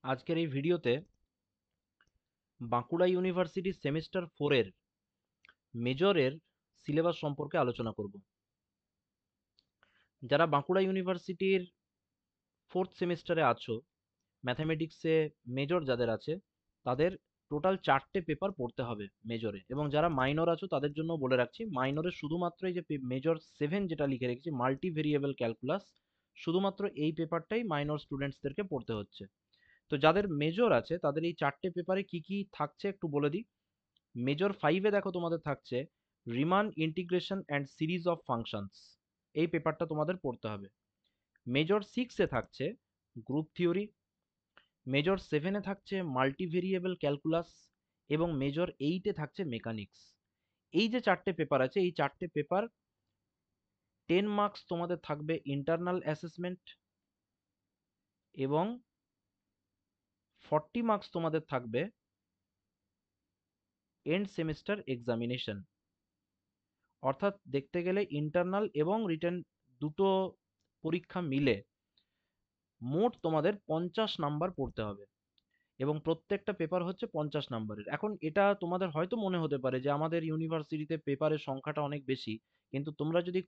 আজকের এই ভিডিওতে বাঁকুড়া ইউনিভার্সিটির সেমিস্টার 4-এর মেজরের সিলেবাস সম্পর্কে আলোচনা করব। যারা বাঁকুড়া ইউনিভার্সিটির 4th সেমিস্টারে আছো, ম্যাথামেটিক্সে মেজর যাদের আছে তাদের টোটাল 4টে পেপার পড়তে হবে মেজরে, এবং যারা মাইনর আছো তাদের জন্য বলে রাখছি মাইনরে শুধুমাত্র এই যে মেজর 7 যেটা লিখে রেখেছি মাল্টি ভেরিয়েবল ক্যালকুলাস, শুধুমাত্র এই পেপারটাই মাইনর স্টুডেন্টসদেরকে পড়তে হচ্ছে। তো যাদের মেজর আছে তাদের এই 4টে পেপারে কি কি থাকছে একটু বলে দিই। মেজর 5-এ দেখো তোমাদের থাকছে Riman integration and series of functions, এই পেপারটা তোমাদের পড়তে হবে। মেজর 6-এ থাকছে গ্রুপ থিওরি, মেজর 7-এ থাকছে মাল্টিভেরিয়েবল ক্যালকুলাস, এবং মেজর 8-এ থাকছে মেকানিক্স। এই যে 4টে পেপার আছে, এই 4টে পেপার 10 মার্কস তোমাদের থাকবে ইন্টারনাল অ্যাসেসমেন্ট, এবং 40 মার্কস তোমাদের থাকবে এন্ড সেমিস্টার এক্সামিনেশন। অর্থাৎ দেখতে গেলে ইন্টারনাল এবং রিটেন দুটো পরীক্ষা মিলে মোট তোমাদের 50 নাম্বার পড়তে হবে, এবং প্রত্যেকটা পেপার হচ্ছে 50 নাম্বারের। এখন এটা তোমাদের হয়তো মনে হতে পারে যে আমাদের ইউনিভার্সিটিতে পেপারের সংখ্যাটা অনেক বেশি, কিন্তু তোমরা যদি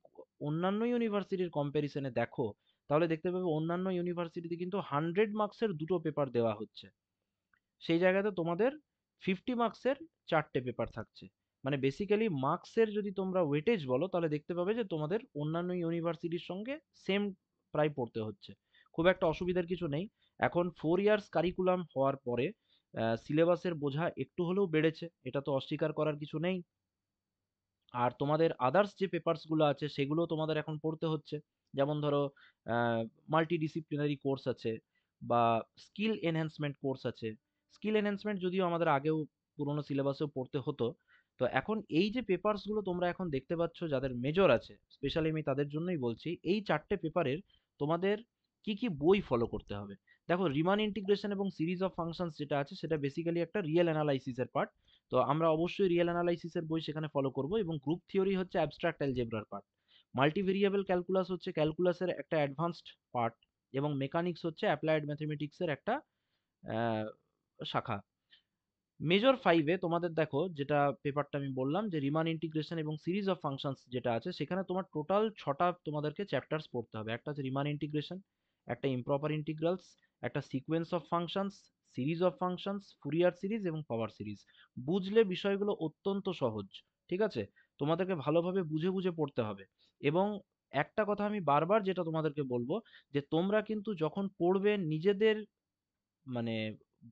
অন্যান্য ইউনিভার্সিটির কম্প্যারিজনে দেখো তাহলে দেখতে পাবে অন্যান্য ইউনিভার্সিটিতে কিন্তু 100 মার্কসের দুটো পেপার দেওয়া হচ্ছে, সেই জায়গাতে তোমাদের 50 মার্কসের 4টে পেপার থাকছে। মানে বেসিক্যালি মার্কসের যদি তোমরা ওয়েটেজ বলো তাহলে দেখতে পাবে যে তোমাদের অন্যান্য ইউনিভার্সিটির সঙ্গে সেম প্রায় পড়তে হচ্ছে। খুব একটা অসুবিধার কিছু নেই। এখন 4 ইয়ার্স কারিকুলাম হওয়ার পরে সিলেবাসের বোঝা একটু হলেও বেড়েছে, এটা তো অস্বীকার করার কিছু নেই। আর তোমাদের আদার্স যে পেপারসগুলো আছে সেগুলো তোমাদের এখন পড়তে হচ্ছে। যেমন ধরো মাল্টিডিসিপ্লিনারি কোর্স আছে, বা স্কিল এনহ্যান্সমেন্ট কোর্স আছে। স্কিল এনহ্যান্সমেন্ট যদিও আমাদের আগেও পুরোনো সিলেবাসেও পড়তে হতো। তো এখন এই যে পেপারসগুলো তোমরা এখন দেখতে পাচ্ছ যাদের মেজর আছে, স্পেশালি আমি তাদের জন্যই বলছি এই 4টে পেপারের তোমাদের কি কি বই ফলো করতে হবে। দেখো, রিমান ইন্টিগ্রেশন এবং সিরিজ অফ ফাংশনস যেটা আছে সেটা বেসিক্যালি একটা রিয়েল অ্যানালাইসিসের পার্ট। তো আমরা অবশ্যই রিয়েল অ্যানালাইসিসের বই সেখানে ফলো করব, এবং গ্রুপ থিওরি হচ্ছে অ্যাবস্ট্রাক্ট অ্যালজেব্রার পার্ট। মাল্টিভেরিয়েবল ক্যালকুলাস হচ্ছে ক্যালকুলাসের একটা অ্যাডভান্সড পার্ট, এবং মেকানিক্স হচ্ছে অ্যাপ্লাইড ম্যাথমেটিক্সের একটা আহ, শাখা। মেজর 5-এ তোমাদের দেখো যেটা পেপারটা আমি বললাম যে রিমান ইন্টিগ্রেশন এবং সিরিজ অফ ফাংশনস যেটা আছে, সেখানে তোমার টোটাল 6টা তোমাদেরকে চ্যাপ্টার্স পড়তে হবে। একটা হচ্ছে রিমান ইন্টিগ্রেশন, একটা ইমপ্রপার ইন্টিগ্রালস, একটা sequence of functions, series of functions, Fourier series এবং পাওয়ার সিরিজ। বুঝলে বিষয়গুলো অত্যন্ত সহজ, ঠিক আছে? তোমাদেরকে ভালোভাবে বুঝে বুঝে পড়তে হবে। এবং একটা কথা আমি বারবার যেটা তোমাদেরকে বলবো, যে তোমরা কিন্তু যখন পড়বে নিজেদের মানে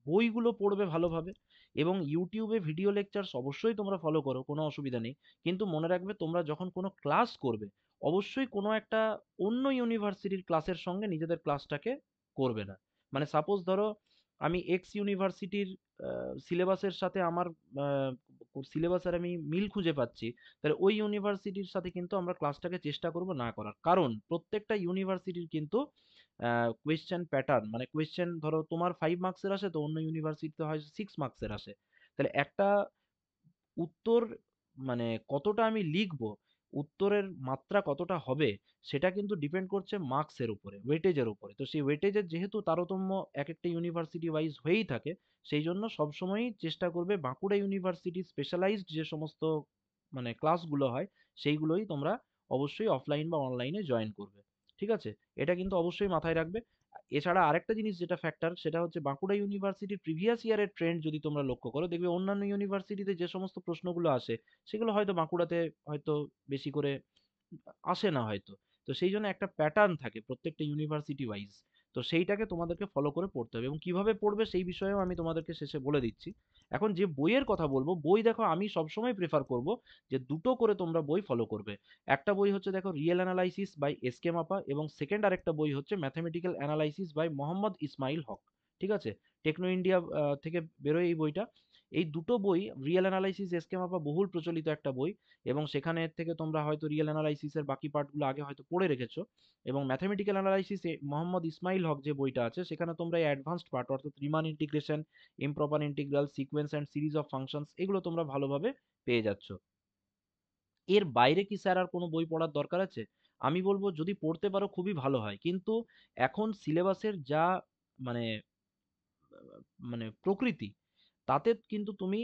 বইগুলো পড়বে ভালোভাবে, এবং ইউটিউবে ভিডিও লেকচারস অবশ্যই তোমরা ফলো করো, কোনো অসুবিধা নেই। কিন্তু মনে রাখবে তোমরা যখন কোনো ক্লাস করবে অবশ্যই কোনো একটা অন্য ইউনিভার্সিটির ক্লাসের সঙ্গে নিজেদের ক্লাসটাকে করবে না। মানে সাপোজ ধরো আমি এক্স ইউনিভার্সিটির সিলেবাসের সাথে আমার সিলেবাসের আমি মিল খুঁজে পাচ্ছি, তাহলে ওই ইউনিভার্সিটির সাথে কিন্তু আমরা ক্লাসটাকে চেষ্টা করব না করার, কারণ প্রত্যেকটা ইউনিভার্সিটির কিন্তু কোয়েশ্চেন প্যাটার্ন, মানে কোয়েশ্চেন ধরো তোমার 5 মার্কসের আসে তো অন্য ইউনিভার্সিটিতে হয় 6 মার্কসের আসে। তাহলে একটা উত্তর মানে কতটা আমি লিখবো, উত্তরের মাত্রা কতটা হবে, সেটা কিন্তু ডিপেন্ড করছে মার্কসের উপরে, ওয়েটেজের উপরে। তো সেই ওয়েটেজের যেহেতু তারতম্য এক একটা ইউনিভার্সিটি ওয়াইজ হয়েই থাকে, সেই জন্য সবসময়ই চেষ্টা করবে বাঁকুড়া ইউনিভার্সিটি স্পেশালাইজড যে সমস্ত মানে ক্লাসগুলো হয় সেইগুলোই তোমরা অবশ্যই অফলাইন বা অনলাইনে জয়েন করবে, ঠিক আছে? এটা কিন্তু অবশ্যই মাথায় রাখবে। এছাড়া আরেকটা জিনিস যেটা ফ্যাক্টর, সেটা হচ্ছে বাঁকুড়া ইউনিভার্সিটির প্রিভিয়াস ইয়ারের ট্রেন্ড যদি তোমরা লক্ষ্য করো দেখবে অন্যান্য ইউনিভার্সিটিতে যে সমস্ত প্রশ্নগুলো আসে সেগুলো হয়তো বাঁকুড়াতে হয়তো বেশি করে আসে না হয়তো। তো সেই জন্য একটা প্যাটার্ন থাকে প্রত্যেকটা ইউনিভার্সিটি ওয়াইজ। তো সেইটাকে তোমাদেরকে ফলো করে পড়তে হবে, এবং কিভাবে পড়বে সেই বিষয়েও আমি তোমাদেরকে শেষে বলে দিচ্ছি। এখন যে বইয়ের কথা বলবো, বই দেখো আমি সবসময় প্রেফার করব যে দুটো করে তোমরা বই ফলো করবে। একটা বই হচ্ছে দেখো real analysis by S K Mapa, এবং সেকেন্ড আরেকটা বই হচ্ছে mathematical analysis by Mohammad Ismail Haque, ঠিক আছে? টেকনো ইন্ডিয়া থেকে বেরোয় এই বইটা। এই দুটো বই, রিয়েল অ্যানালাইসিস এস কে মাপা বহুল প্রচলিত একটা বই, এবং সেখানে থেকে তোমরা হয়তো রিয়েল অ্যানালাইসিসের বাকি পার্টগুলো আগে হয়তো পড়ে রেখেছো। এবং ম্যাথামেটিক্যাল অ্যানালাইসিস মোহাম্মদ ইসমাইল হক যে বইটা আছে সেখানে তোমরা এই অ্যাডভান্সড পার্ট অর্থাৎ Riman integration, improper integral, sequence and series of functions এগুলো তোমরা ভালোভাবে পেয়ে যাচ্ছ। এর বাইরে কি স্যার আর কোনো বই পড়ার দরকার আছে? আমি বলবো যদি পড়তে পারো খুবই ভালো হয়, কিন্তু এখন সিলেবাসের যা মানে মানে প্রকৃতি, তাতে কিন্তু তুমি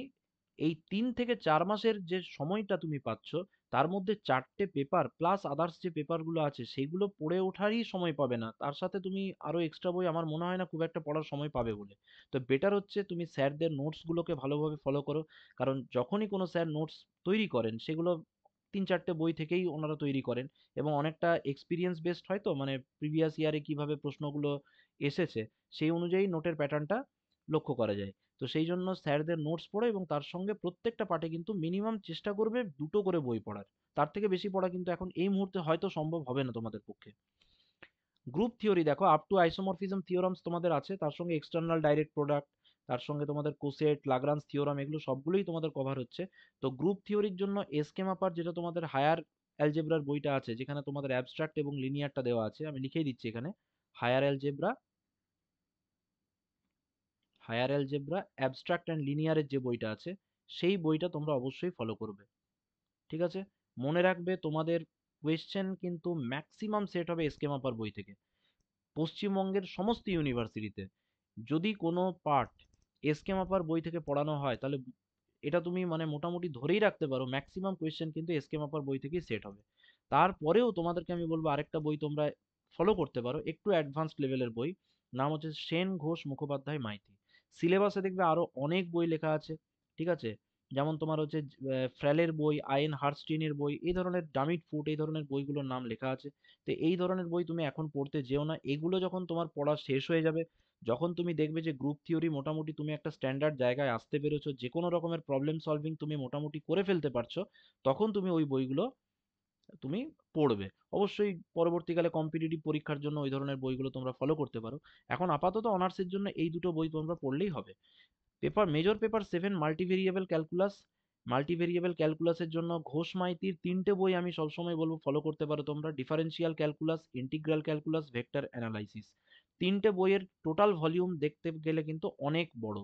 এই ৩ থেকে ৪ মাসের যে সময়টা তুমি পাচ্ছ, তার মধ্যে ৪ টে পেপার প্লাস আদার্স যে পেপারগুলো আছে সেগুলো পড়ে ওঠারই সময় পাবে না। তার সাথে তুমি আরো এক্সট্রা বই আমার মনে হয় না খুব একটা পড়ার সময় পাবে বলে। তো বেটার হচ্ছে তুমি স্যারদের নোটসগুলোকে ভালোভাবে ফলো করো। কারণ যখনই কোনো স্যার নোটস তৈরি করেন সেগুলো ৩-৪ টে বই থেকেই ওনারা তৈরি করেন এবং অনেকটা এক্সপেরিয়েন্স বেসড হয় তো, মানে প্রিভিয়াস ইয়ারে কিভাবে প্রশ্নগুলো এসেছে সেই অনুযায়ী নোটের প্যাটার্নটা লক্ষ্য করা যায়। তো সেই জন্য স্যারদের নোটস পড়ো এবং তার সঙ্গে প্রত্যেকটা পার্টে কিন্তু মিনিমাম চেষ্টা করবে ২ টো করে বই পড়ার। তার থেকে বেশি পড়া কিন্তু এখন এই মুহূর্তে হয়তো সম্ভব হবে না তোমাদের পক্ষে। গ্রুপ থিওরি দেখো আপ টু আইসোমরফিজম থিওরামস তোমাদের আছে, তার সঙ্গে এক্সটার্নাল ডাইরেক্ট প্রোডাক্ট, তার সঙ্গে তোমাদের কোসেট, লাগরাঞ্জ থিওরাম, এগুলো সবগুলোই তোমাদের কভার হচ্ছে। তো গ্রুপ থিওরির জন্য এসকে মাপার যেটা তোমাদের হায়ার অ্যালজেব্রার বইটা আছে, যেখানে তোমাদের অ্যাবস্ট্রাক্ট এবং লিনিয়ারটা দেওয়া আছে, আমি লিখেই দিচ্ছি এখানে। Higher algebra, higher algebra abstract and লিনিয়ারের যে বইটা আছে সেই বইটা তোমরা অবশ্যই ফলো করবে। ঠিক আছে? মনে রাখবে তোমাদের কোয়েশ্চেন কিন্তু ম্যাক্সিমাম সেট হবে এসকে মাপার বই থেকে। পশ্চিমবঙ্গের সমস্ত ইউনিভার্সিটিতে যদি কোনো পার্ট এসকে মাপার বই থেকে পড়ানো হয় তাহলে এটা তুমি মানে মোটামুটি ধরেই রাখতে পারো ম্যাক্সিমাম কোয়েশ্চেন কিন্তু এসকে মাপার বই থেকেই সেট হবে। তারপরেও তোমাদেরকে আমি বলবো আরেকটা বই তোমরা ফলো করতে পারো, একটু অ্যাডভান্সড লেভেলের বই। নাম হচ্ছে সেন ঘোষ মুখোপাধ্যায় মাইতি। সিলেবাসে দেখবে আরো অনেক বই লেখা আছে। ঠিক আছে? যেমন তোমার হচ্ছে ফ্র্যালের বই, আইন হার্স্টিনের বই, এই ধরনের ডামিট ফুট, এই ধরনের বইগুলোর নাম লেখা আছে। তো এই ধরনের বই তুমি এখন পড়তে যেও না। এগুলো যখন তোমার পড়া শেষ হয়ে যাবে, যখন তুমি দেখবে যে গ্রুপ থিওরি মোটামুটি তুমি একটা স্ট্যান্ডার্ড জায়গায় আসতে পেরেছো, যে কোনো রকমের প্রবলেম সলভিং তুমি মোটামুটি করে ফেলতে পারছো, তখন তুমি ওই বইগুলো তুমি পড়বে। অবশ্যই পরবর্তীকালে কম্পিটিটিভ পরীক্ষার জন্য ওই ধরনের বইগুলো তোমরা ফলো করতে পারো। এখন আপাতত অনার্সের জন্য এই দুটো বই তোমরা পড়লেই হবে। Paper major paper 7 multivariable calculus. Multivariable ক্যালকুলাসের জন্য ঘোষ মাইতির ৩ টে বই আমি সবসময় বলবো ফলো করতে পারো তোমরা। Differential calculus, integral calculus, vector analysis. ৩টে বইয়ের টোটাল ভলিউম দেখতে গেলে কিন্তু অনেক বড়।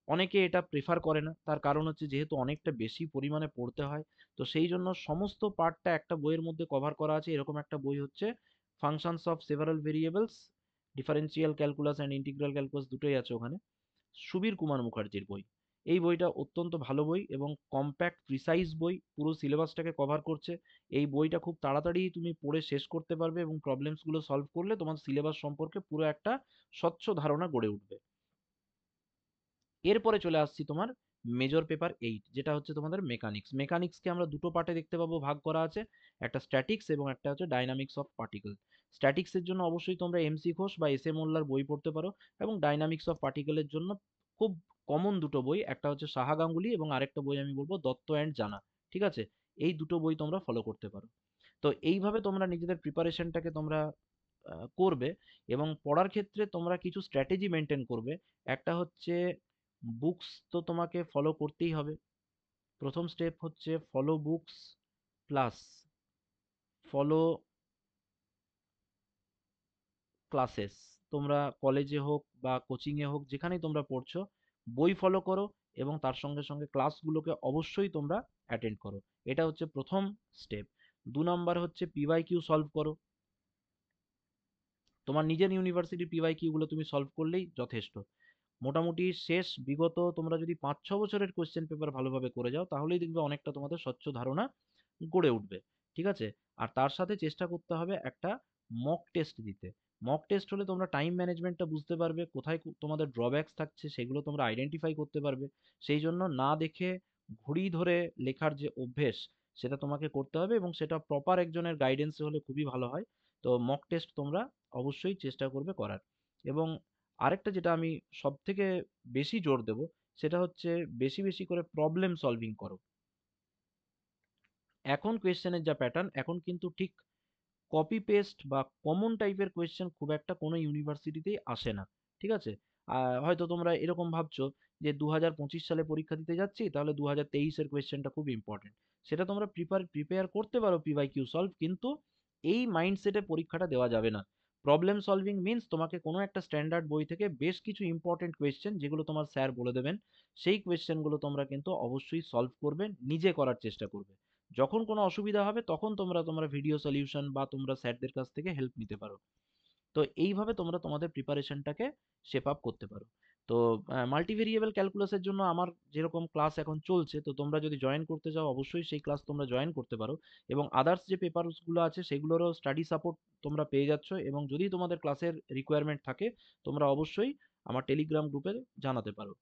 অনেকে এটা প্রেফার করে না, তার কারণ হচ্ছে যেহেতু অনেকটা বেশি পরিমাণে পড়তে হয়। তো সেই জন্য সমস্ত পার্টটা একটা বইয়ের মধ্যে কভার করা আছে এরকম একটা বই হচ্ছে functions of several variables, differential calculus and integral calculus, দুটোই আছে ওখানে। সুবীর কুমার মুখার্জির বই। এই বইটা অত্যন্ত ভালো বই এবং কম্প্যাক্ট প্রিসাইজ বই, পুরো সিলেবাসটাকে কভার করছে। এই বইটা খুব তাড়াতাড়ি তুমি পড়ে শেষ করতে পারবে এবং প্রবলেমসগুলো সলভ করলে তোমার সিলেবাস সম্পর্কে পুরো একটা স্বচ্ছ ধারণা গড়ে উঠবে। এরপরে চলে আসছি তোমার মেজর পেপার 8, যেটা হচ্ছে তোমাদের মেকানিক্স। মেকানিক্সকে আমরা দুটো পার্টে দেখতে পাবো ভাগ করা আছে, একটা স্ট্যাটিক্স এবং একটা হচ্ছে ডাইনামিক্স অফ পার্টিকেল। স্ট্যাটিক্সের জন্য অবশ্যই তোমরা এমসি ঘোষ বা এস এ মোল্লার বই পড়তে পারো এবং ডাইনামিক্স অফ পার্টিকেলের জন্য খুব কমন দুটো বই, একটা হচ্ছে সাহা গাঙ্গুলি এবং আরেকটা বই আমি বলবো দত্ত অ্যান্ড জানা। ঠিক আছে? এই দুটো বই তোমরা ফলো করতে পারো। তো এইভাবে তোমরা নিজেদের প্রিপারেশনটাকে তোমরা করবে এবং পড়ার ক্ষেত্রে তোমরা কিছু স্ট্র্যাটেজি মেনটেন করবে। একটা হচ্ছে বুকস তো তোমাকে ফলো করতেই হবে। প্রথম স্টেপ হচ্ছে follow books plus follow classes. তোমরা কলেজে হোক বা কোচিংয়ে হোক যেখানেই তোমরা পড়ছো, বই ফলো করো এবং তার সঙ্গে সঙ্গে ক্লাসগুলোকে অবশ্যই তোমরা অ্যাটেন্ড করো। এটা হচ্ছে প্রথম স্টেপ। ২ নাম্বার হচ্ছে পিওয়াই কিউ সলভ করো। তোমার নিজের ইউনিভার্সিটির পিওয়াই কিউগুলো তুমি সলভ করলেই যথেষ্ট। মোটামুটি শেষ বিগত তোমরা যদি ৫-৬ বছরের কোয়েশ্চেন পেপার ভালোভাবে করে যাও তাহলেই দেখবে অনেকটা তোমাদের স্বচ্ছ ধারণা গড়ে উঠবে। ঠিক আছে? আর তার সাথে চেষ্টা করতে হবে একটা মক টেস্ট দিতে। মক টেস্ট হলে তোমরা টাইম ম্যানেজমেন্টটা বুঝতে পারবে, কোথায় তোমাদের ড্রব্যাকস থাকছে সেগুলো তোমরা আইডেন্টিফাই করতে পারবে। সেই জন্য না দেখে ঘড়ি ধরে লেখার যে অভ্যেস সেটা তোমাকে করতে হবে এবং সেটা প্রপার একজনের গাইডেন্সে হলে খুবই ভালো হয়। তো মক টেস্ট তোমরা অবশ্যই চেষ্টা করবে করার। এবং আরেকটা যেটা আমি সবথেকে বেশি জোর দেব সেটা হচ্ছে বেশি বেশি করে প্রবলেম সলভিং করো। এখন কোয়েশ্চেনের যা প্যাটার্ন, এখন কিন্তু ঠিক কপি পেস্ট বা কমন টাইপের কোয়েশ্চেন খুব একটা কোনো ইউনিভার্সিটিতেই আসে না। ঠিক আছে? হয়তো তোমরা এরকম ভাবছো যে ২০২৫ সালে পরীক্ষা দিতে যাচ্ছি তাহলে ২০২৩ এর কোয়েশ্চেনটা খুব ইম্পর্টেন্ট। সেটা তোমরা প্রিপেয়ার করতে পারো পিওয়াই কিউ সলভ, কিন্তু এই মাইন্ডসেটে পরীক্ষাটা দেওয়া যাবে না। প্রবলেম সলভিং মিন্স তোমাকে কোনো একটা স্ট্যান্ডার্ড বই থেকে বেশ কিছু ইম্পর্টেন্ট কোয়েশ্চেন যেগুলো তোমার স্যার বলে দেবেন, সেই কোয়েশ্চেনগুলো তোমরা কিন্তু অবশ্যই সলভ করবে, নিজে করার চেষ্টা করবে। যখন কোনো অসুবিধা হবে তখন তোমরা ভিডিও সলিউশন বা তোমরা স্যারদের কাছ থেকে হেল্প নিতে পারো। তো এইভাবে তোমরা তোমাদের প্রিপারেশনটাকে শেপ আপ করতে পারো। তো মাল্টিভেরিয়েবল ক্যালকুলাসের জন্য আমার যেরকম ক্লাস এখন চলছে, তো তোমরা যদি জয়েন করতে চাও অবশ্যই সেই ক্লাস তোমরা জয়েন করতে পারো, এবং আদার্স যে পেপারসগুলো আছে সেগুলোরও স্টাডি সাপোর্ট তোমরা পেয়ে যাচ্ছ, এবং যদি তোমাদের ক্লাসের রিকোয়ারমেন্ট থাকে তোমরা অবশ্যই আমার টেলিগ্রাম গ্রুপে জানাতে পারো।